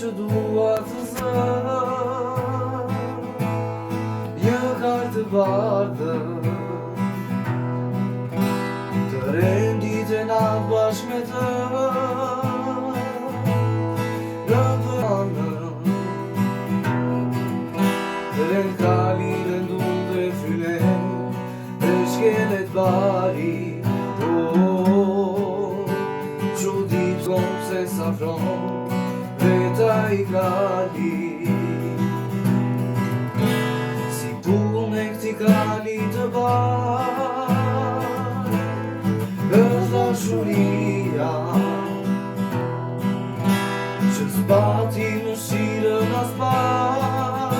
që dua të zë, një kartë bardhë, të rendit e natë bashkë me të, në përmanë, të rend kali, rendun dhe fryne, dhe shkelet bari, Qudit kom se safron, veta I kali, si pun e këti kali të bar, është dashuria, që zbati në shirën as par,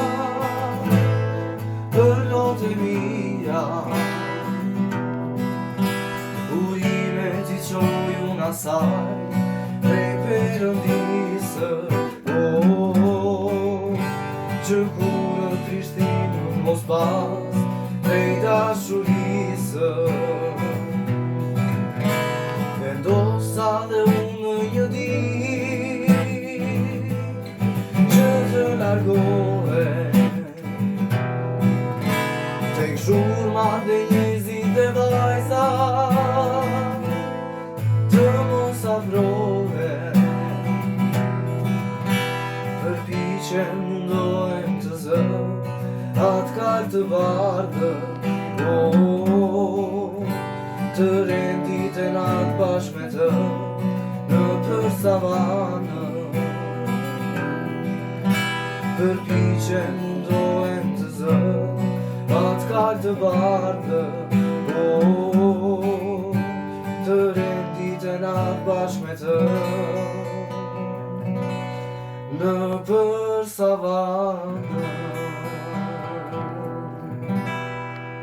për lotë e mija, ujime t'i qoj unë asaj, prej perëndisë, që kurë trishtinë mos pas, prej dashurisë. Vendosa dhe unë në një ditë, që të largohe, tek zhurma dhe njerëzit e vajza, të mos afrohe, përpiqem mundohem të zë, atë kartë të bardhë, të rendit e natë bashkë me të, në për savanë, përpiqem mundohem të zë, atë kartë të bardhë, të rendit e natë bashkë me të, në për savanë.